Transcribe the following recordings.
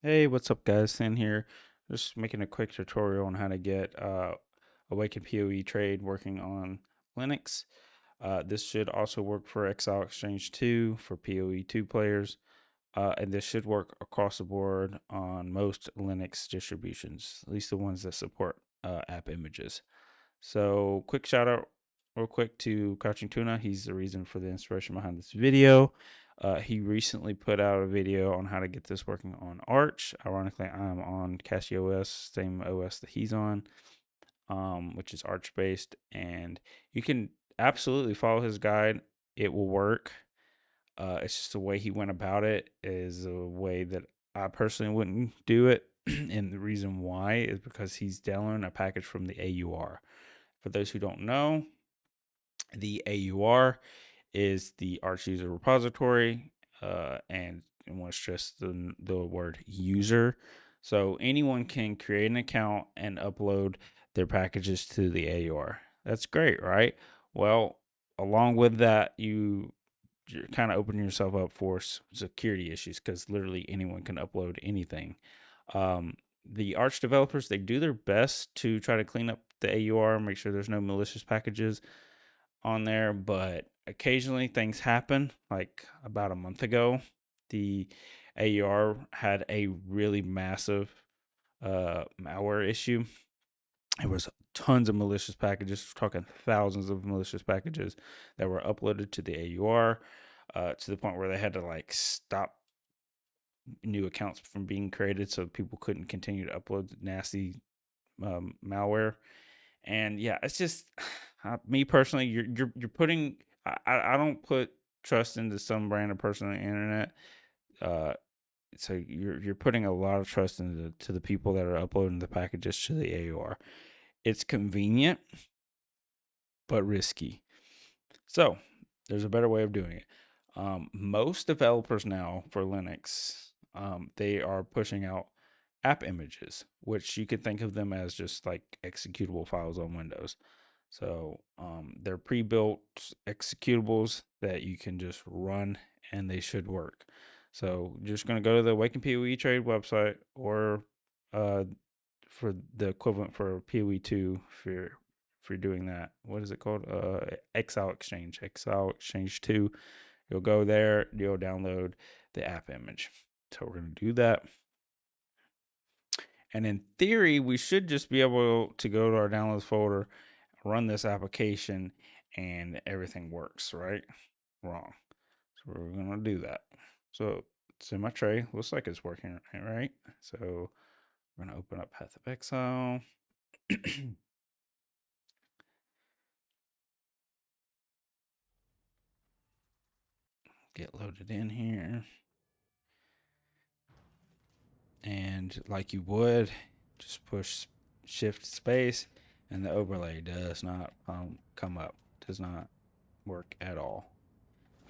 Hey, what's up, guys? Sin here. Just making a quick tutorial on how to get Awaken PoE trade working on Linux. This should also work for Exile Exchange 2 for PoE2 players, and this should work across the board on most Linux distributions, at least the ones that support app images. So, quick shout out, real quick, to Crouching Tuna. He's the reason for the inspiration behind this video. He recently put out a video on how to get this working on Arch. Ironically, I'm on CashioOS, same OS that he's on, which is Arch based, and you can absolutely follow his guide. It will work. It's just the way he went about it is a way that I personally wouldn't do it. And the reason why is because he's downloading a package from the AUR. For those who don't know, the AUR is the Arch user repository, and I want to stress the word user. So anyone can create an account and upload their packages to the AUR. That's great, right? Well, along with that, you're kind of opening yourself up for security issues because literally anyone can upload anything. The Arch developers, they do their best to try to clean up the AUR, make sure there's no malicious packages on there, but occasionally things happen. Like about a month ago, the AUR had a really massive malware issue. There was tons of malicious packages, we're talking thousands of malicious packages that were uploaded to the AUR, to the point where they had to like stop new accounts from being created so people couldn't continue to upload nasty malware. And yeah, it's just me personally. You're putting. I don't put trust into some random person on the internet. Uh, so you're putting a lot of trust into to the people that are uploading the packages to the AUR. It's convenient, but risky. So there's a better way of doing it. Most developers now for Linux, they are pushing out app images, which you could think of them as just like executable files on Windows. So they're pre-built executables that you can just run and they should work. So you're just going to go to the Awaken PoE Trade website, or for the equivalent for PoE2 for doing that. What is it called? Exile Exchange. Exile Exchange 2. You'll go there, you'll download the app image. So we're going to do that. And in theory, we should just be able to go to our downloads folder, run this application, and everything works, right? Wrong. So we're going to do that. So it's in my tray. Looks like it's working, right? So we're going to open up Path of Exile. Get loaded in here. And like you would, just push shift space and the overlay does not come up. Does not work at all.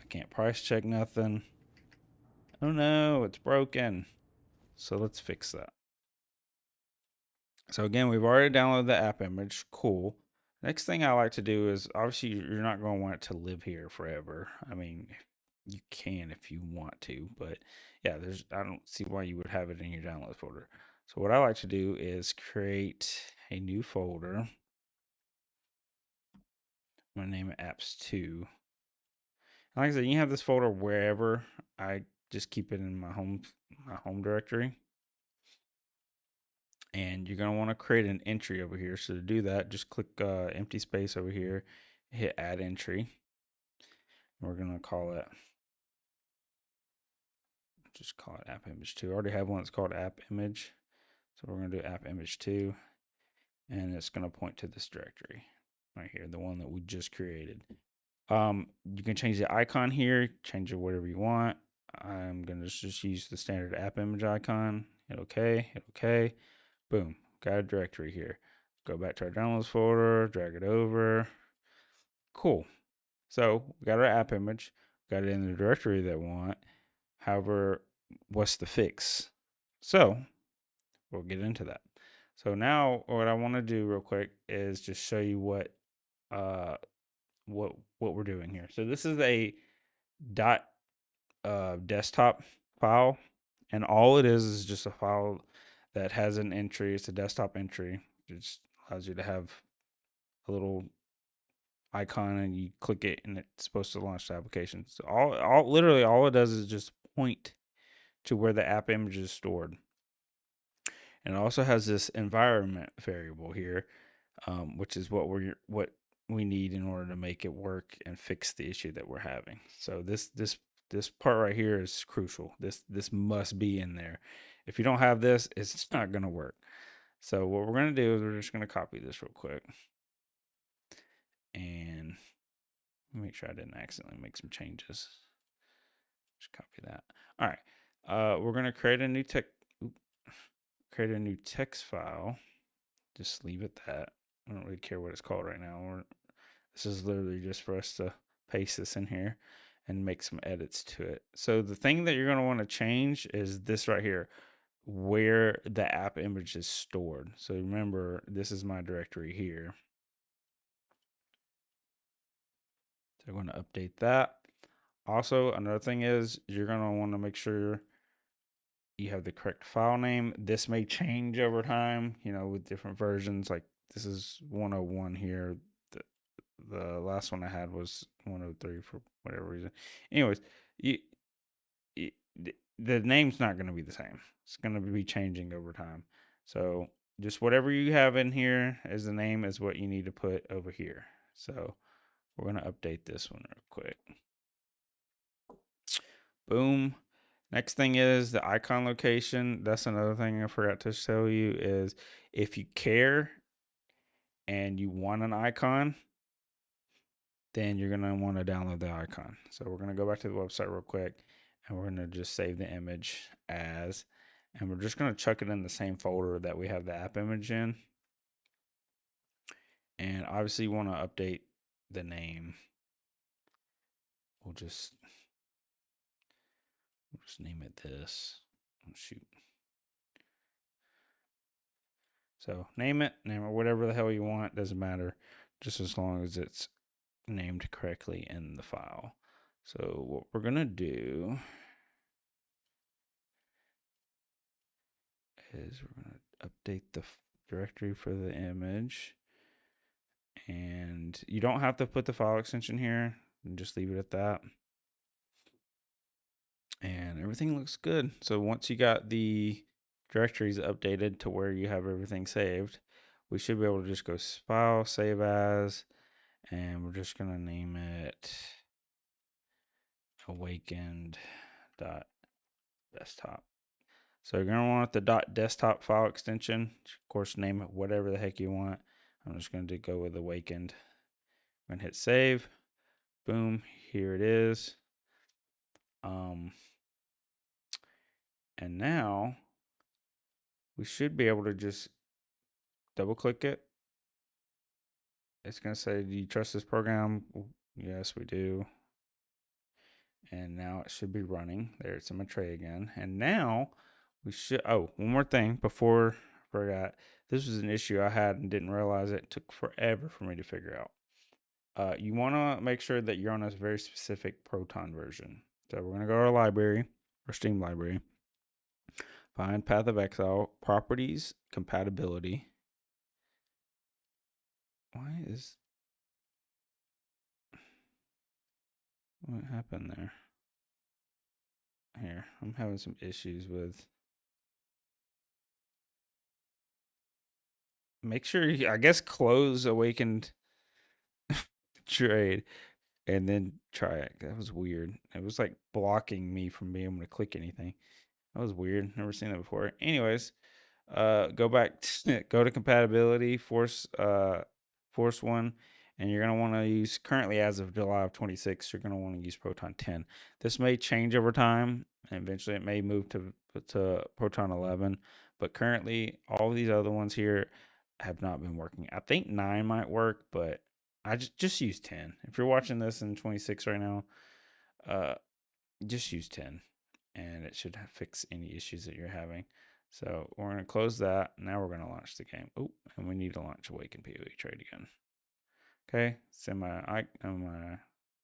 I can't price check nothing. Oh no, it's broken. So let's fix that. So again, we've already downloaded the app image. Cool. Next thing I like to do is, obviously you're not going to want it to live here forever. I mean, you can if you want to, but yeah, I don't see why you would have it in your downloads folder. So what I like to do is create a new folder. I'm going to name it apps2. Like I said, you can have this folder wherever. I just keep it in my home directory. And you're going to want to create an entry over here. So to do that, just click empty space over here, hit add entry. We're going to call it, just call it app image 2. I already have one that's called app image. So we're going to do app image 2, and it's going to point to this directory right here, the one that we just created. You can change the icon here, change it whatever you want. I'm going to just use the standard app image icon. Hit OK, hit OK. Boom, got a directory here. Go back to our downloads folder, drag it over. Cool. So we got our app image, got it in the directory that we want. However, what's the fix? So we'll get into that. So now what I want to do real quick is just show you what we're doing here. So this is a desktop file. And all it is just a file that has an entry. It's a desktop entry. It just allows you to have a little icon and you click it and it's supposed to launch the application. So literally all it does is just point to where the app image is stored. And it also has this environment variable here, which is what we need in order to make it work and fix the issue that we're having. So this part right here is crucial. This must be in there. If you don't have this, it's not going to work. So what we're going to do is we're just going to copy this real quick and make sure I didn't accidentally make some changes. Just copy that. All right. We're going to create a new text file. Just leave it that. I don't really care what it's called right now. This is literally just for us to paste this in here and make some edits to it. So the thing that you're going to want to change is this right here, where the app image is stored. So remember, this is my directory here. So I'm going to update that. Also, another thing is you're going to want to make sure you have the correct file name. This may change over time, with different versions. Like this is 101 here. The last one I had was 103 for whatever reason. Anyways, the name's not going to be the same. It's going to be changing over time. So just whatever you have in here as the name is what you need to put over here. So we're going to update this one real quick. Boom. Next thing is the icon location. That's another thing I forgot to tell you is if you care and you want an icon, then you're going to want to download the icon. So we're going to go back to the website real quick and we're going to just save the image as, and we're just going to chuck it in the same folder that we have the app image in. And obviously you want to update the name. We'll just name it this. Oh, shoot. So name it whatever the hell you want. Doesn't matter, just as long as it's named correctly in the file. So what we're gonna do is we're gonna update the directory for the image, and you don't have to put the file extension here, and just leave it at that. And everything looks good. So once you got the directories updated to where you have everything saved, we should be able to just go file, save as, and we're just gonna name it awakened.desktop. So you're gonna want the .desktop file extension. Of course, name it whatever the heck you want. I'm just gonna go with awakened. I'm gonna hit save. Boom, here it is. And now we should be able to just double click it. It's gonna say, do you trust this program? Yes, we do. And now it should be running. There, it's in my tray again. And now we should, one more thing before I forgot. This was an issue I had and didn't realize it. It took forever for me to figure out. You want to make sure that you're on a very specific Proton version. So we're going to go to our library, our Steam library, find Path of Exile, Properties, Compatibility. What happened there? Here, I'm having some issues with. Make sure I guess close Awakened trade and then try it. That was weird. It was like blocking me from being able to click anything. That was weird. Never seen that before. Anyways, go back, go to compatibility, force one, and you're gonna want to use currently as of July of 26. You're gonna want to use Proton 10. This may change over time, and eventually it may move to Proton 11. But currently, all these other ones here have not been working. I think 9 might work, but I just use 10. If you're watching this in 26 right now, just use 10 and it should fix any issues that you're having. So we're going to close that. Now we're going to launch the game. Oh, and we need to launch Awaken PoE trade again. Okay, send my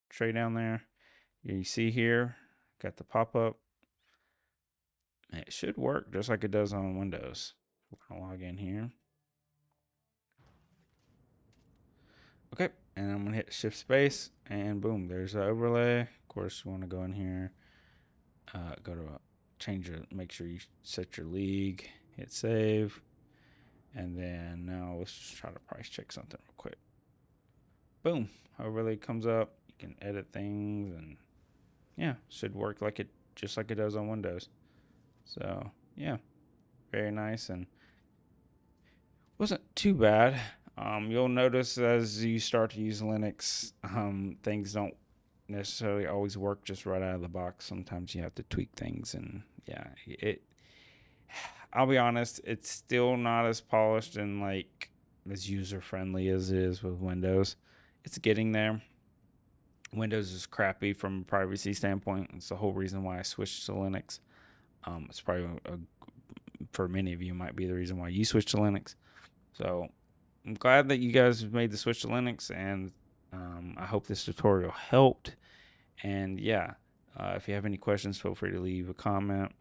tray down there. You see here, got the pop-up. It should work just like it does on Windows. We're gonna log in here. Okay, and I'm gonna hit shift space, and boom, there's the overlay. Of course, you want to go in here, go to change your, make sure you set your league, hit save, and then now let's just try to price check something real quick. Boom, overlay comes up. You can edit things, and yeah, should work like it, just like it does on Windows. So yeah, very nice, and wasn't too bad. You'll notice as you start to use Linux, things don't necessarily always work just right out of the box. Sometimes you have to tweak things, and yeah, I'll be honest, it's still not as polished and like as user friendly as it is with Windows. It's getting there. Windows is crappy from a privacy standpoint. It's the whole reason why I switched to Linux. It's probably for many of you might be the reason why you switched to Linux. So I'm glad that you guys have made the switch to Linux, and I hope this tutorial helped. And yeah, if you have any questions, feel free to leave a comment,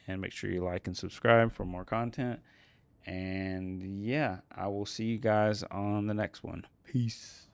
and make sure you like and subscribe for more content. And yeah, I will see you guys on the next one. Peace.